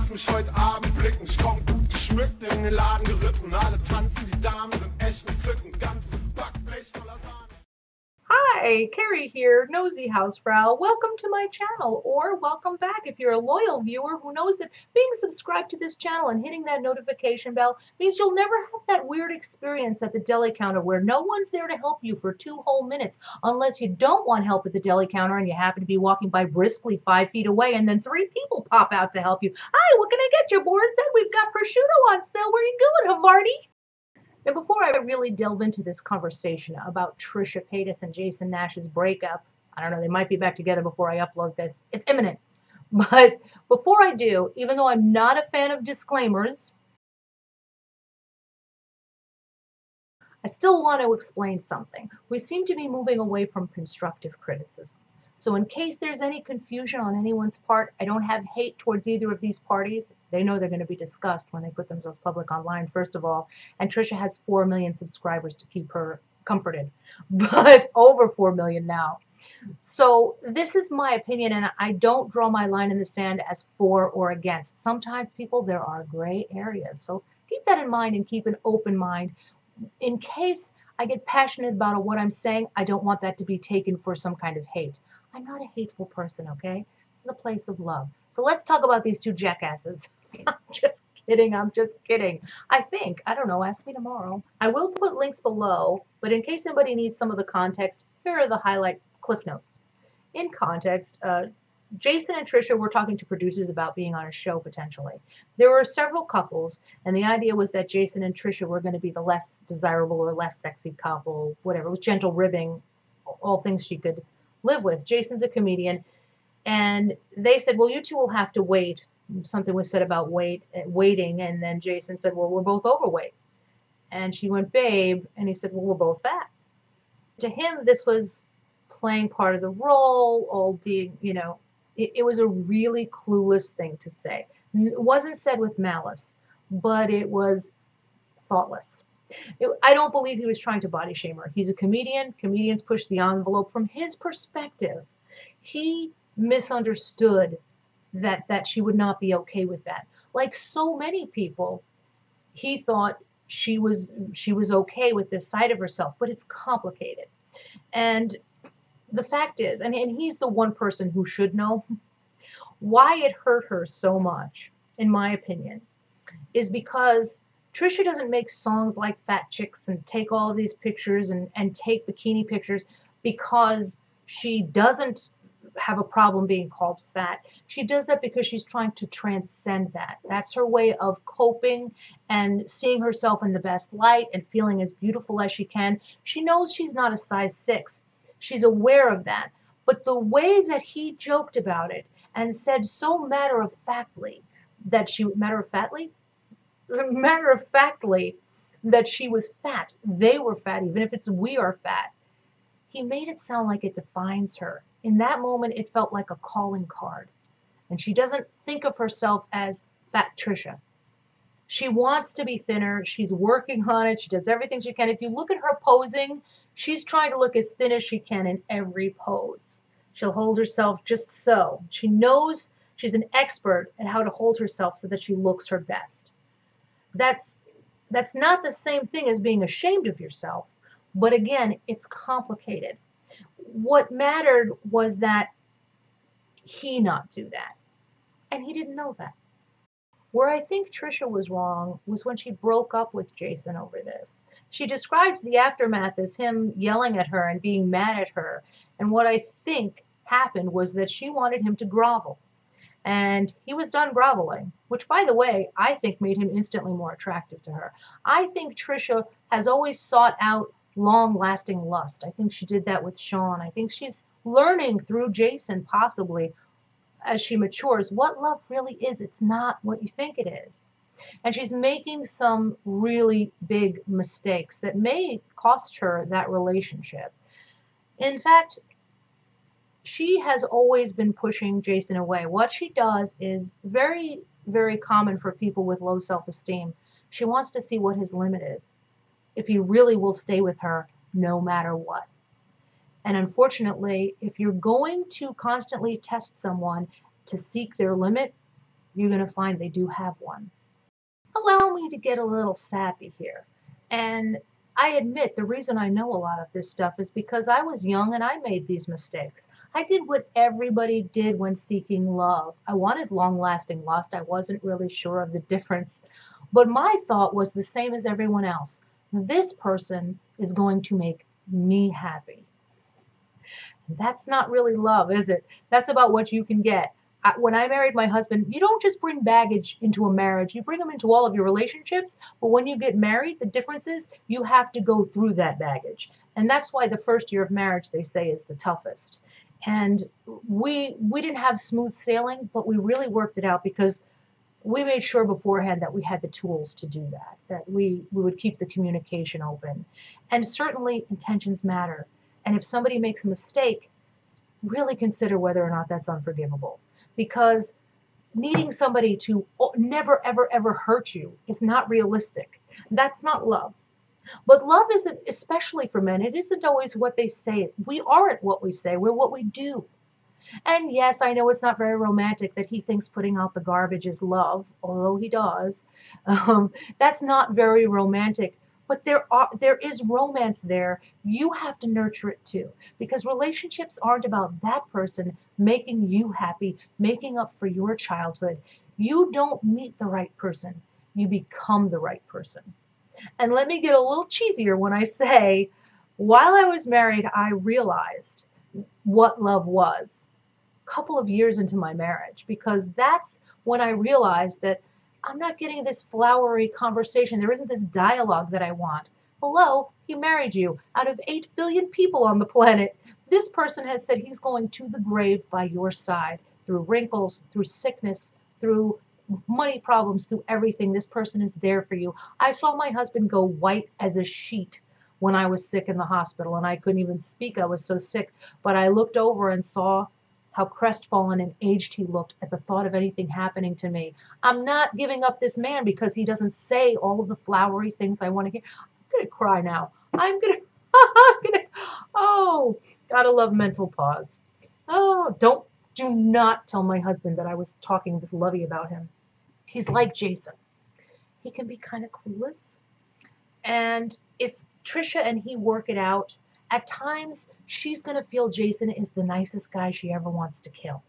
lass mich heute Abend blicken. Ich komm gut geschmückt in den Laden geritten. Alle tanzen, die Damen sind echt entzückend. Ganzes Backblech voller Sahne. Hi, Kerry here, Nosy Hausfrau. Welcome to my channel, or welcome back if you're a loyal viewer who knows that being subscribed to this channel and hitting that notification bell means you'll never have that weird experience at the deli counter where no one's there to help you for 2 whole minutes, unless you don't want help at the deli counter and you happen to be walking by briskly 5 feet away and then 3 people pop out to help you. Hi, what can I get you, boys? Then we've got prosciutto on sale. Where are you going, Havarti? Now, before I really delve into this conversation about Trisha Paytas and Jason Nash's breakup, I don't know, they might be back together before I upload this. It's imminent. But before I do, even though I'm not a fan of disclaimers, I still want to explain something. We seem to be moving away from constructive criticism. So in case there's any confusion on anyone's part, I don't have hate towards either of these parties. They know they're going to be discussed when they put themselves public online, first of all. And Trisha has 4 million subscribers to keep her comforted, but over 4 million now. So this is my opinion, and I don't draw my line in the sand as for or against. Sometimes, people, there are gray areas. So keep that in mind and keep an open mind. In case I get passionate about what I'm saying, I don't want that to be taken for some kind of hate. I'm not a hateful person, okay? It's a place of love. So let's talk about these two jackasses. I'm just kidding. I'm just kidding. I don't know, ask me tomorrow. I will put links below, but in case anybody needs some of the context, here are the highlight cliff notes. In context, Jason and Trisha were talking to producers about being on a show potentially. There were several couples, and the idea was that Jason and Trisha were going to be the less desirable or less sexy couple, whatever. It was gentle ribbing, all things she could live with. Jason's a comedian, and they said, well, you two will have to wait. Something was said about waiting, and then Jason said, well, we're both overweight. And she went, babe, and he said, well, we're both fat. To him, this was playing part of the role, all being, it was a really clueless thing to say. It wasn't said with malice, but it was thoughtless. I don't believe he was trying to body shame her. He's a comedian. Comedians push the envelope from his perspective. He misunderstood that she would not be okay with that. Like so many people, he thought she was okay with this side of herself, but it's complicated. And the fact is, and he's the one person who should know, why it hurt her so much, in my opinion, is because Trisha doesn't make songs like Fat Chicks and take all of these pictures and take bikini pictures because she doesn't have a problem being called fat. She does that because she's trying to transcend that. That's her way of coping and seeing herself in the best light and feeling as beautiful as she can. She knows she's not a size 6. She's aware of that. But the way that he joked about it and said so matter-of-factly that she was fat, they were fat, even if it's we are fat, he made it sound like it defines her. In that moment, it felt like a calling card. And she doesn't think of herself as Fat Trisha. She wants to be thinner. She's working on it. She does everything she can. If you look at her posing, she's trying to look as thin as she can in every pose. She'll hold herself just so. She knows she's an expert at how to hold herself so that she looks her best. That's not the same thing as being ashamed of yourself. But again, it's complicated. What mattered was that he not do that. And he didn't know that. Where I think Trisha was wrong was when she broke up with Jason over this. She describes the aftermath as him yelling at her and being mad at her. And what I think happened was that she wanted him to grovel. And he was done groveling, which, by the way, I think made him instantly more attractive to her. I think Trisha has always sought out long-lasting lust. I think she did that with Sean. I think she's learning through Jason, possibly, as she matures, what love really is. It's not what you think it is. And she's making some really big mistakes that may cost her that relationship. In fact, she has always been pushing Jason away. What she does is very, very common for people with low self-esteem. She wants to see what his limit is, if he really will stay with her no matter what. And unfortunately, if you're going to constantly test someone to seek their limit, you're going to find they do have one. Allow me to get a little sappy here. And I admit the reason I know a lot of this stuff is because I was young and I made these mistakes. I did what everybody did when seeking love. I wanted long-lasting lust. I wasn't really sure of the difference. But my thought was the same as everyone else. This person is going to make me happy. That's not really love, is it? That's about what you can get. When I married my husband, you don't just bring baggage into a marriage. You bring them into all of your relationships. But when you get married, the difference is you have to go through that baggage. And that's why the first year of marriage, they say, is the toughest. And we didn't have smooth sailing, but we really worked it out because we made sure beforehand that we had the tools to do that, that we would keep the communication open. And certainly intentions matter. And if somebody makes a mistake, really consider whether or not that's unforgivable. Because needing somebody to never, ever, ever hurt you is not realistic. That's not love. But love isn't, especially for men, it isn't always what they say. We aren't what we say, we're what we do. And yes, I know it's not very romantic that he thinks putting out the garbage is love, although he does. That's not very romantic. But there is romance there. You have to nurture it too, because relationships aren't about that person making you happy, making up for your childhood. You don't meet the right person. You become the right person. And let me get a little cheesier when I say, while I was married, I realized what love was a couple of years into my marriage, because that's when I realized that I'm not getting this flowery conversation. There isn't this dialogue that I want. Hello, he married you. Out of 8 billion people on the planet, this person has said he's going to the grave by your side, through wrinkles, through sickness, through money problems, through everything. This person is there for you. I saw my husband go white as a sheet when I was sick in the hospital, and I couldn't even speak. I was so sick. But I looked over and saw how crestfallen and aged he looked at the thought of anything happening to me. I'm not giving up this man because he doesn't say all of the flowery things I want to hear. I'm going to cry now. I'm going to, oh, gotta love mental pause. Oh, do not tell my husband that I was talking this lovey about him. He's like Jason. He can be kind of clueless. And if Trisha and he work it out, at times she's going to feel Jason is the nicest guy she ever wants to kill,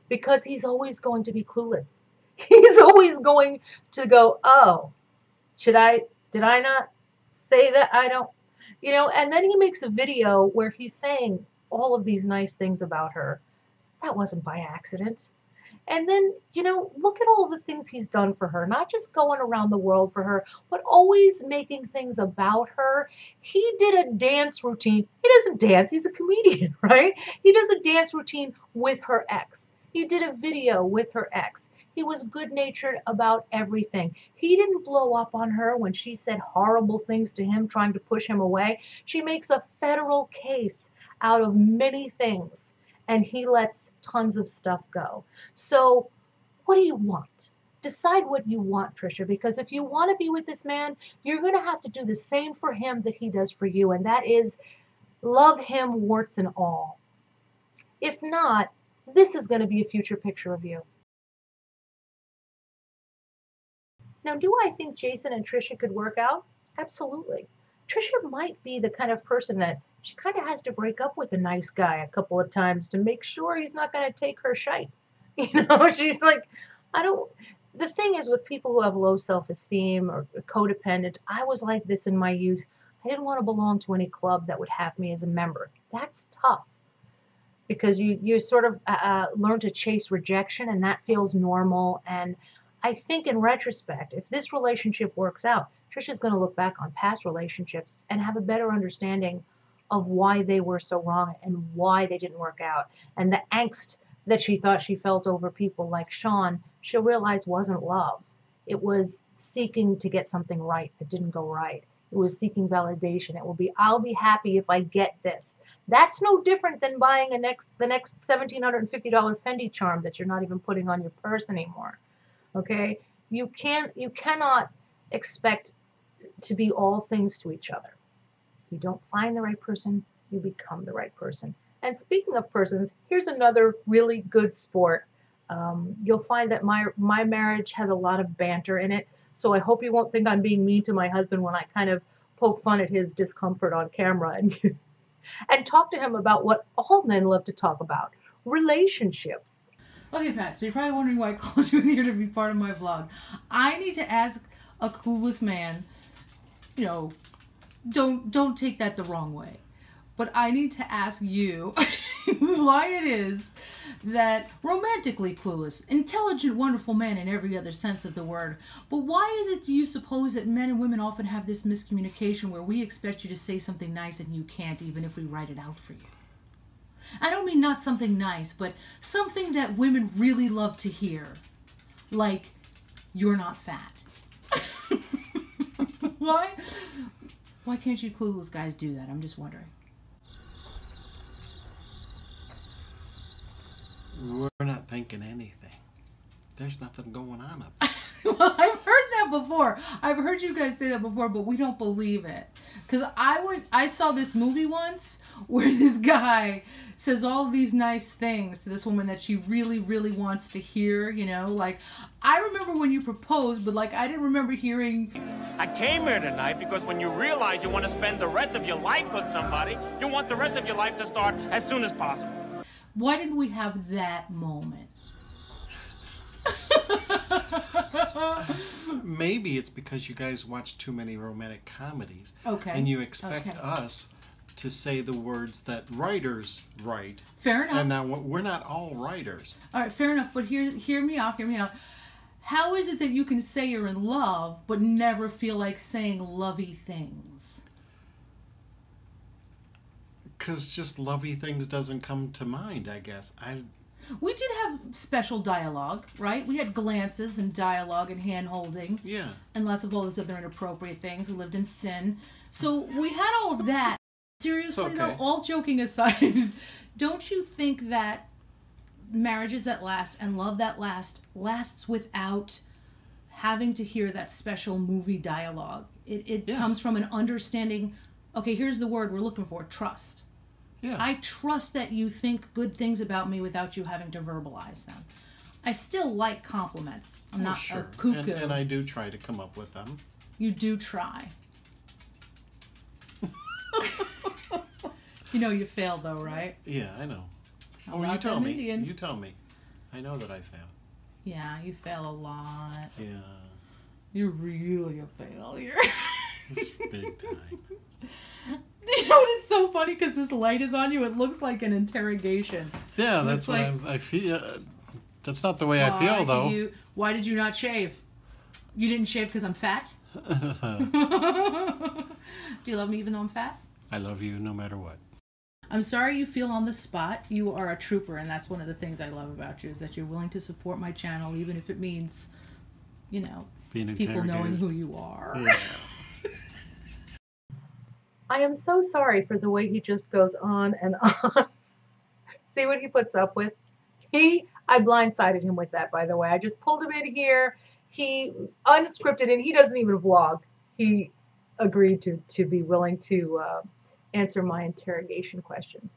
because he's always going to be clueless. He's always going to go, oh, did I not say that? I don't, and then he makes a video where he's saying all of these nice things about her. That wasn't by accident. And then, look at all the things he's done for her, not just going around the world for her, but always making things about her. He did a dance routine. He doesn't dance. He's a comedian, right? He does a dance routine with her ex. He did a video with her ex. He was good-natured about everything. He didn't blow up on her when she said horrible things to him, trying to push him away. She makes a federal case out of many things, and he lets tons of stuff go. So what do you want? Decide what you want, Trisha, because if you want to be with this man, you're going to have to do the same for him that he does for you, and that is love him warts and all. If not, this is going to be a future picture of you. Now, do I think Jason and Trisha could work out? Absolutely. Trisha might be the kind of person that she kind of has to break up with a nice guy a couple of times to make sure he's not going to take her shite. She's like, the thing is with people who have low self-esteem or codependent, I was like this in my youth. I didn't want to belong to any club that would have me as a member. That's tough, because you sort of learn to chase rejection, and that feels normal. And I think in retrospect, if this relationship works out, Trisha's going to look back on past relationships and have a better understanding of why they were so wrong and why they didn't work out. And the angst that she thought she felt over people like Sean, she'll realize wasn't love. It was seeking to get something right that didn't go right. It was seeking validation. It will be, I'll be happy if I get this. That's no different than buying the next $1,750 Fendi charm that you're not even putting on your purse anymore. Okay? You cannot expect to be all things to each other. You don't find the right person, you become the right person. And speaking of persons, here's another really good sport. You'll find that my marriage has a lot of banter in it, so I hope you won't think I'm being mean to my husband when I kind of poke fun at his discomfort on camera and talk to him about what all men love to talk about, relationships. Okay, Pat, so you're probably wondering why I called you in here to be part of my vlog. I need to ask a clueless man, don't take that the wrong way, but I need to ask you why it is that romantically clueless, intelligent, wonderful man in every other sense of the word, but why is it you suppose that men and women often have this miscommunication where we expect you to say something nice and you can't, even if we write it out for you? I don't mean not something nice, but something that women really love to hear. Like, you're not fat. Why? Why can't you clueless guys do that? I'm just wondering. We're not thinking anything. There's nothing going on up there. Well, I've heard that before. I've heard you guys say that before, but we don't believe it. Because I saw this movie once where this guy says all these nice things to this woman that she really, really wants to hear, Like, I remember when you proposed, but, like, I didn't remember hearing... I came here tonight because when you realize you want to spend the rest of your life with somebody, you want the rest of your life to start as soon as possible. Why didn't we have that moment? Maybe it's because you guys watch too many romantic comedies. Okay. And you expect us to say the words that writers write. Fair enough. And now we're not all writers. All right, fair enough. But hear me out. How is it that you can say you're in love but never feel like saying lovey things? Because just lovey things doesn't come to mind, I guess. We did have special dialogue, right? We had glances and dialogue and hand-holding. Yeah. And lots of all those other inappropriate things. We lived in sin. So we had all of that. Seriously, though, all joking aside, don't you think that marriages that last and love that lasts without having to hear that special movie dialogue? It comes from an understanding, okay, here's the word we're looking for, trust. Yeah. I trust that you think good things about me without you having to verbalize them. I still like compliments. I'm not a cuckoo. And I do try to come up with them. You do try. You fail though, right? Yeah, I know. You tell me. You tell me. I know that I fail. Yeah, you fail a lot. Yeah. You're really a failure. It's big time. It's so funny because this light is on you. It looks like an interrogation. Yeah, that's what I feel. That's not the way I feel, though. Why did you not shave? You didn't shave because I'm fat? Do you love me even though I'm fat? I love you no matter what. I'm sorry you feel on the spot. You are a trooper, and that's one of the things I love about you, is that you're willing to support my channel, even if it means, people knowing who you are. Yeah. I am so sorry for the way he just goes on and on. See what he puts up with? I blindsided him with that, by the way. I just pulled him in here. He unscripted, and he doesn't even vlog. He agreed to be willing to answer my interrogation questions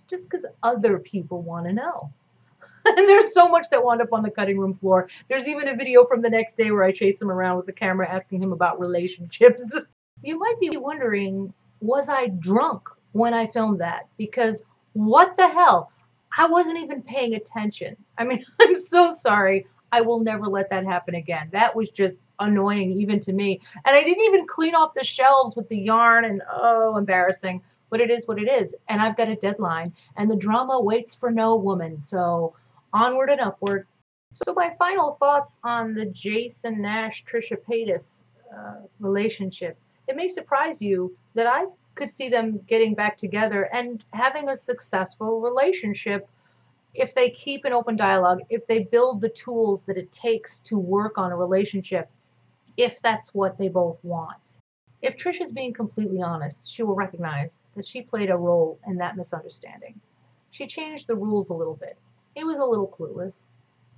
just because other people want to know. And there's so much that wound up on the cutting room floor. There's even a video from the next day where I chased him around with the camera asking him about relationships. You might be wondering, was I drunk when I filmed that? Because what the hell? I wasn't even paying attention. I mean, I'm so sorry. I will never let that happen again. That was just annoying even to me. And I didn't even clean off the shelves with the yarn, and oh, embarrassing. But it is what it is. And I've got a deadline. And the drama waits for no woman. So onward and upward. So my final thoughts on the Jason Nash Trisha Paytas relationship. It may surprise you that I could see them getting back together and having a successful relationship if they keep an open dialogue, if they build the tools that it takes to work on a relationship, if that's what they both want. If Trish is being completely honest, she will recognize that she played a role in that misunderstanding. She changed the rules a little bit. He was a little clueless,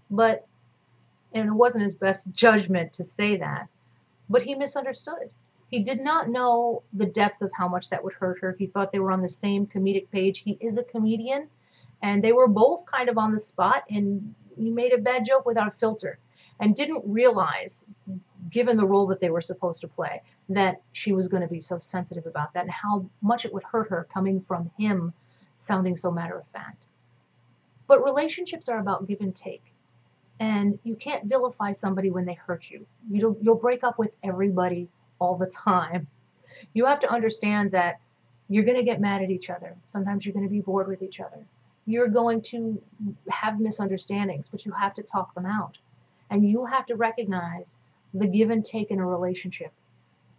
and it wasn't his best judgment to say that, but he misunderstood. He did not know the depth of how much that would hurt her. He thought they were on the same comedic page. He is a comedian, And they were both kind of on the spot, and he made a bad joke without a filter and didn't realize, given the role that they were supposed to play, that she was going to be so sensitive about that and how much it would hurt her coming from him sounding so matter of fact. But relationships are about give and take. And you can't vilify somebody when they hurt you. You'll break up with everybody all the time. You have to understand that you're going to get mad at each other. Sometimes you're going to be bored with each other. You're going to have misunderstandings, but you have to talk them out. And you have to recognize the give and take in a relationship,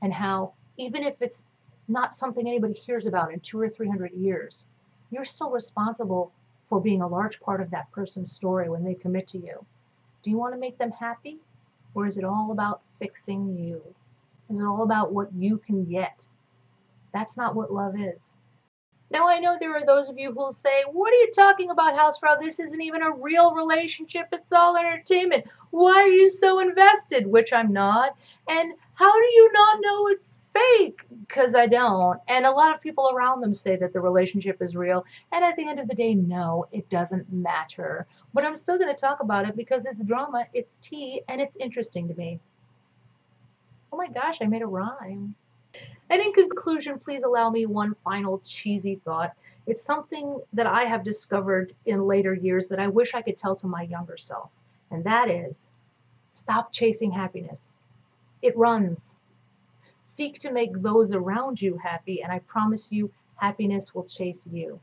and how even if it's not something anybody hears about in 200 or 300 years, you're still responsible for being a large part of that person's story when they commit to you. Do you want to make them happy? Or is it all about fixing you? Is it all about what you can get? That's not what love is. Now, I know there are those of you who will say, what are you talking about, Hausfrau? This isn't even a real relationship. It's all entertainment. Why are you so invested? Which I'm not. And how do you not know it's fake? Because I don't. And a lot of people around them say that the relationship is real. And at the end of the day, no, it doesn't matter. But I'm still going to talk about it because it's drama, it's tea, and it's interesting to me. Oh my gosh, I made a rhyme. And in conclusion, please allow me one final cheesy thought. It's something that I have discovered in later years that I wish I could tell to my younger self. And that is, stop chasing happiness. It runs. Seek to make those around you happy, and I promise you, happiness will chase you.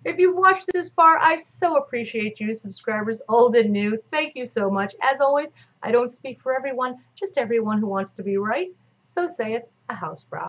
If you've watched this far, I so appreciate you, subscribers, old and new. Thank you so much. As always, I don't speak for everyone, just everyone who wants to be right. So say it, a Hausfrau.